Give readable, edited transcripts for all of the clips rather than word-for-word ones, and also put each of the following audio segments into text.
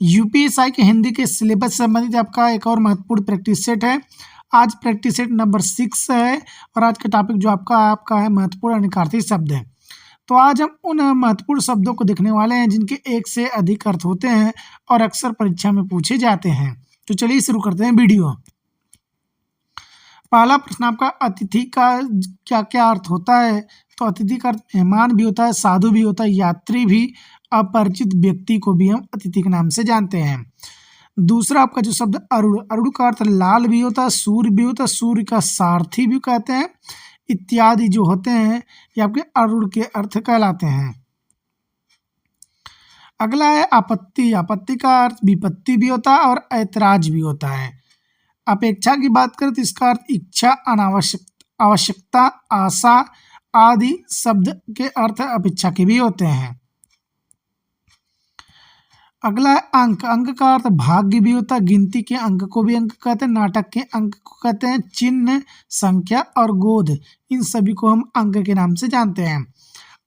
UPSI के हिंदी के syllabus से संबंधित आपका एक और महत्वपूर्ण प्रैक्टिस सेट है। आज प्रैक्टिस सेट नंबर 6 है और आज का टॉपिक जो आपका है महत्वपूर्ण अनिकार्थी शब्द है। तो आज हम उन महत्वपूर्ण शब्दों को देखने वाले हैं जिनके एक से अधिक अर्थ होते हैं और अक्सर परीक्षा में पूछे जाते हैं। तो चलिए शुरू करते हैं वीडियो। पहला प्रश्न आपका, अतिथि का क्या क्या अर्थ होता है? तो अतिथि का अर्थ मेहमान भी होता है, साधु भी होता है, यात्री भी, अपरिचित व्यक्ति को भी हम अतिथि के नाम से जानते हैं। दूसरा आपका जो शब्द अरुण, अरुण का अर्थ लाल भी होता है, सूर्य भी होता है, सूर्य का सारथी भी कहते हैं, इत्यादि जो होते हैं ये आपके अरुण के अर्थ कहलाते हैं। अगला है आपत्ति, आपत्ति का अर्थ विपत्ति भी होता है और ऐतराज भी होता है। अपेक्षा की बात करें तो इसका अर्थ इच्छा, आवश्यकता, आशा आदि शब्द के अर्थ अपेक्षा के भी होते हैं। अगला है अंक, अंक का अर्थ भाग्य भी होता है, गिनती के अंक को भी अंक कहते हैं, नाटक के अंक को कहते हैं, चिन्ह, संख्या और गोद इन सभी को हम अंक के नाम से जानते हैं।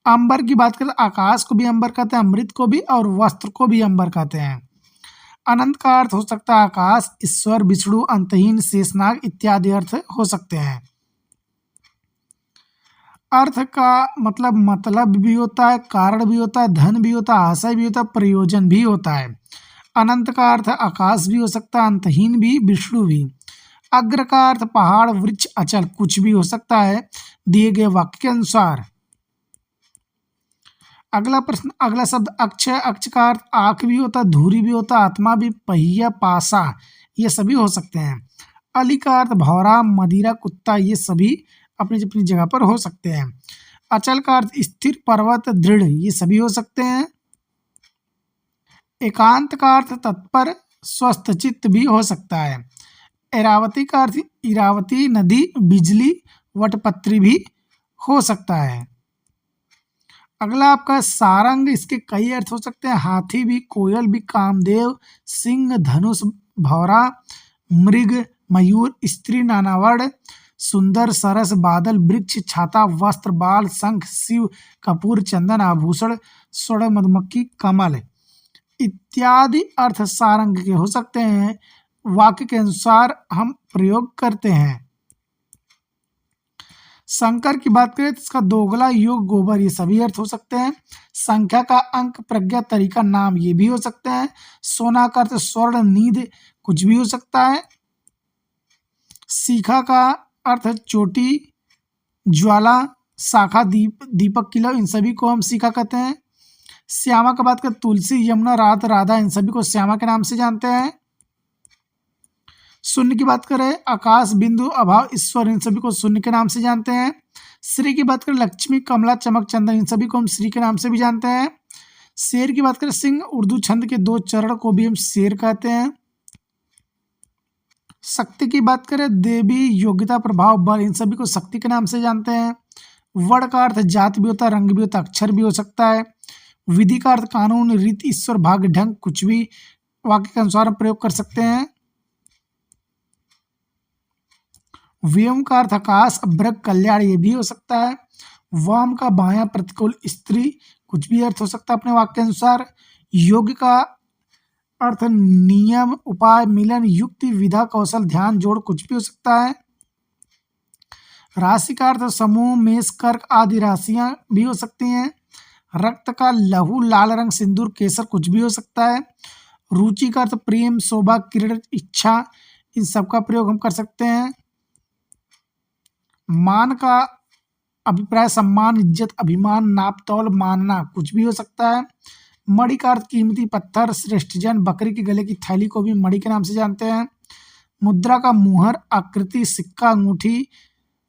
अंबर की बात करें तो आकाश को भी अंबर कहते हैं, अमृत को भी और वस्त्र को भी अंबर कहते हैं। अनंत का अर्थ हो सकता है आकाश, ईश्वर, विष्णु, अंतहीन, शेषनाग इत्यादि अर्थ हो सकते हैं। अर्थ का मतलब भी होता है, कारण भी होता है, धन भी होता है, आशय भी होता है, प्रयोजन भी होता है। अनंत का अर्थ आकाश भी हो सकता है, अंतहीन भी, विष्णु भी। अग्र का अर्थ पहाड़, वृक्ष, अचल कुछ भी हो सकता है दिए गए वाक्य के अनुसार। अगला प्रश्न, अगला शब्द अक्षय, अक्ष का अर्थ आँख भी होता है, धुरी भी होता है, आत्मा भी, पहिया, पासा ये सभी हो सकते हैं। अली का अर्थ भौरा, मदिरा, कुत्ता ये सभी अपनी अपनी जगह पर हो सकते हैं। अचल का अर्थ स्थिर, पर्वत, दृढ़ ये सभी हो सकते हैं। एकांत का अर्थ तत्पर, स्वस्थ चित्त भी हो सकता है। ऐरावती का अर्थ इरावती नदी, बिजली, वटपत्री भी हो सकता है। अगला आपका सारंग, इसके कई अर्थ हो सकते हैं, हाथी भी, कोयल भी, कामदेव, सिंह, धनुष, भौरा, मृग, मयूर, स्त्री, नानावर्ण, सुंदर, सरस, बादल, वृक्ष, छाता, वस्त्र, बाल, शंख, शिव, कपूर, चंदन, आभूषण, स्वर्ण, मधुमक्खी, कमल इत्यादि अर्थ सारंग के हो सकते हैं। वाक्य के अनुसार हम प्रयोग करते हैं। शंकर की बात करें तो इसका दोगला, योग, गोबर ये सभी अर्थ हो सकते हैं। संख्या का अंक, प्रज्ञा, तरीका, नाम ये भी हो सकते हैं। सोना का अर्थ स्वर्ण, नींद कुछ भी हो सकता है। शिखा का अर्थ चोटी, ज्वाला, शाखा, दीपक, किला इन सभी को हम शिखा कहते हैं। श्यामा का बात करें तुलसी, यमुना, रात, राधा इन सभी को श्यामा के नाम से जानते हैं। शून्य की बात करें आकाश, बिंदु, अभाव, ईश्वर इन सभी को शून्य के नाम से जानते हैं। श्री की बात करें लक्ष्मी, कमला, चमक, चंदन इन सभी को हम श्री के नाम से भी जानते हैं। शेर की बात करें सिंह, उर्दू छंद के 2 चरण को भी हम शेर कहते हैं। शक्ति की बात करें देवी, योग्यता, प्रभाव, बल इन सभी को शक्ति के नाम से जानते हैं। वर्ण का अर्थ जाति भी होता है, रंग भी होता है, अक्षर भी हो सकता है। विधि का अर्थ कानून, रीति, ईश्वर, भाग्य, ढंग कुछ भी वाक्य के अनुसार हम प्रयोग कर सकते हैं। व्योम का अर्थ आकाश, अभ्रक, कल्याण ये भी हो सकता है। वाम का बायां, प्रतिकूल, स्त्री कुछ भी अर्थ हो सकता है अपने वाक्य के अनुसार। योग का अर्थ नियम, उपाय, मिलन, युक्ति, विधा, कौशल, ध्यान, जोड़ कुछ भी हो सकता है। राशि का अर्थ समूह, मेष, कर्क आदि राशियां भी हो सकती हैं। रक्त का लहू, लाल रंग, सिंदूर, केसर कुछ भी हो सकता है। रुचि का अर्थ प्रेम, शोभा, किरण, इच्छा इन सब का प्रयोग हम कर सकते हैं। मान का अभिप्राय सम्मान, इज्जत, अभिमान, नाप तौल, मानना कुछ भी हो सकता है। मणि का अर्थ कीमती पत्थर, श्रेष्ठजन, बकरी के गले की थैली को भी मणि के नाम से जानते हैं। मुद्रा का मुहर, आकृति, सिक्का, अंगूठी,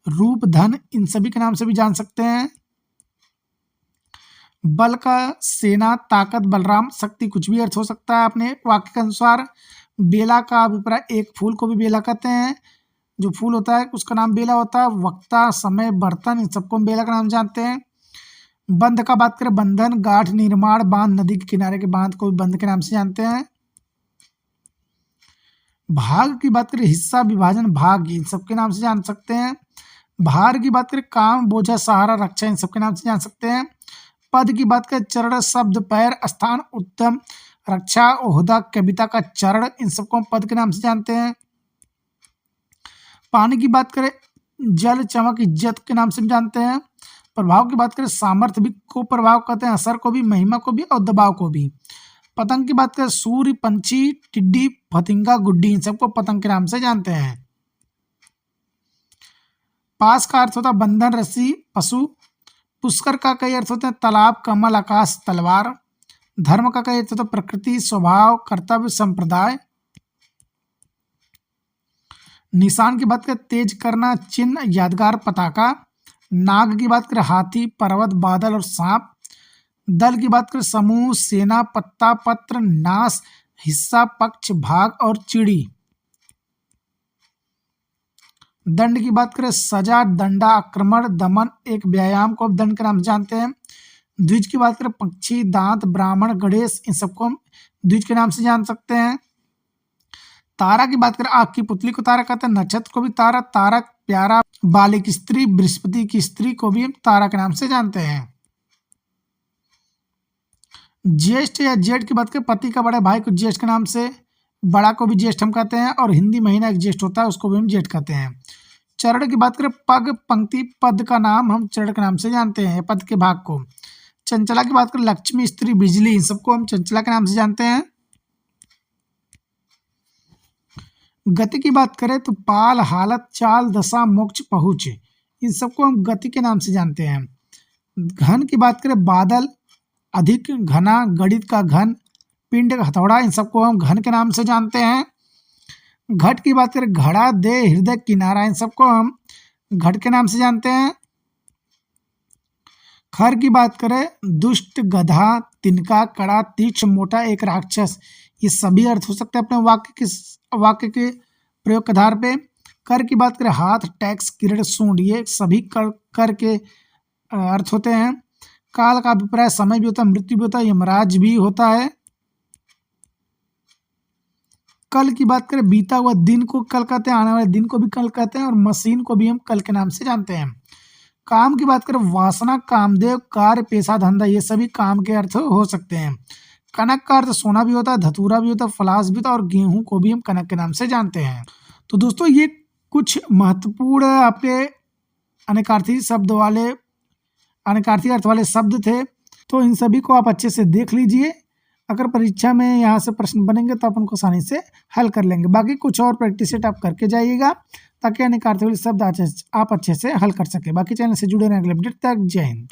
रूप, धन इन सभी के नाम से भी जान सकते हैं। बल का सेना, ताकत, बलराम, शक्ति कुछ भी अर्थ हो सकता है अपने वाक्य के अनुसार। बेला का अभिप्राय एक फूल को भी बेला कहते हैं, जो फूल होता है उसका नाम बेला होता है। वक्ता, समय, बर्तन इन सबको हम बेला का नाम जानते हैं। बंध का बात करें बंधन, गांठ, निर्माण, बांध, नदी के किनारे के बांध को भी बंध के नाम से जानते हैं। भाग की बात करें हिस्सा, विभाजन, भाग इन सबके नाम से जान सकते हैं। भार की बात करें काम, बोझा, सहारा, रक्षा इन सबके नाम से जान सकते हैं। पद की बात करें चरण, शब्द, पैर, स्थान, उत्तम, रक्षा, ओहदा, कविता का चरण, इन सबको हम पद के नाम से जानते हैं। पानी की बात करें, जल, चमक, इज्जत के नाम से हम जानते हैं। प्रभाव की बात करें, सामर्थ्य भी को प्रभाव कहते हैं, असर को भी, महिमा को भी और दबाव को भी। पतंग की बात करें, सूर्य, पंछी, टिड्डी, फतिंगा, गुड्डी, इन सबको पतंग के नाम से जानते हैं। पास का अर्थ होता है बंधन, रस्सी, पशु। पुष्कर का कई अर्थ होते हैं तालाब, कमल, आकाश, तलवार। धर्म का कई अर्थ होता है प्रकृति, स्वभाव, कर्तव्य, संप्रदाय। निशान की बात करें, तेज करना, चिन्ह, यादगार, पताका। नाग की बात करें, हाथी, पर्वत, बादल और सांप। दल की बात करें, समूह, सेना, पत्ता, पत्र, नाश, हिस्सा, पक्ष, भाग और चिड़ी। दंड की बात करें, सजा, दंडा, आक्रमण, दमन, एक व्यायाम को दंड के नाम से जानते हैं। द्विज की बात करें, पक्षी, दांत, ब्राह्मण, गणेश, इन सबको हम द्विज के नाम से जान सकते हैं। तारा की बात करें, आग की पुतली को तारा कहते हैं। नक्षत्र को भी तारा, तारक, प्यारा, बालिक स्त्री, बृहस्पति की स्त्री को भी हम तारा के नाम से जानते हैं। ज्येष्ठ या जेठ की बात करें, पति का बड़े भाई को ज्येष्ठ के नाम से, बड़ा को भी ज्येष्ठ हम कहते हैं, और हिंदी महीना एक ज्येष्ठ होता है उसको भी हम जेठ कहते हैं। चरण की बात करें, पग, पंक्ति, पद का नाम हम चरण के नाम से जानते हैं, पद के भाग को। चंचला की बात करें, लक्ष्मी, स्त्री, बिजली, इन सबको हम चंचला के नाम से जानते हैं। गति की बात करें तो पाल, हालत, चाल, दशा, मोक्ष, पहुंच, इन सबको हम गति के नाम से जानते हैं। घन की बात करें, बादल, अधिक, घना, गणित का घन, पिंड, हथौड़ा, इन सबको हम घन के नाम से जानते हैं। घट की बात करें, घड़ा, दे, हृदय, किनारा, इन सबको हम घट के नाम से जानते हैं। खर की बात करें, दुष्ट, गधा, तिनका, कड़ा, तीक्ष्ण, मोटा, एक राक्षस, ये सभी अर्थ हो सकते हैं अपने वाक्य के प्रयोग के आधार पे। कर की बात करें, हाथ, टैक्स, किरण, सूंड, ये सभी कर के अर्थ होते हैं। काल का अभिप्राय समय भी होता है, मृत्यु भी होता है, यमराज भी होता है। कल की बात करें, बीता हुआ दिन को कल कहते हैं, आने वाले दिन को भी कल कहते हैं, और मशीन को भी हम कल के नाम से जानते हैं। काम की बात करें, वासना, कामदेव, कार्य, पेशा, धंधा, ये सभी काम के अर्थ हो सकते हैं। कनक का अर्थ सोना भी होता है, धतूरा भी होता है, फलास भी होता है, और गेहूं को भी हम कनक के नाम से जानते हैं। तो दोस्तों ये कुछ महत्वपूर्ण आपके अनेकार्थी अर्थ वाले शब्द थे। तो इन सभी को आप अच्छे से देख लीजिए, अगर परीक्षा में यहाँ से प्रश्न बनेंगे तो आप उनको आसानी से हल कर लेंगे। बाकी कुछ और प्रैक्टिस सेट आप करके जाइएगा ताकि अनेकार्थी वाले शब्द आप अच्छे से हल कर सके। बाकी चैनल से जुड़े रहें अगले अपडेट तक। जय हिंद।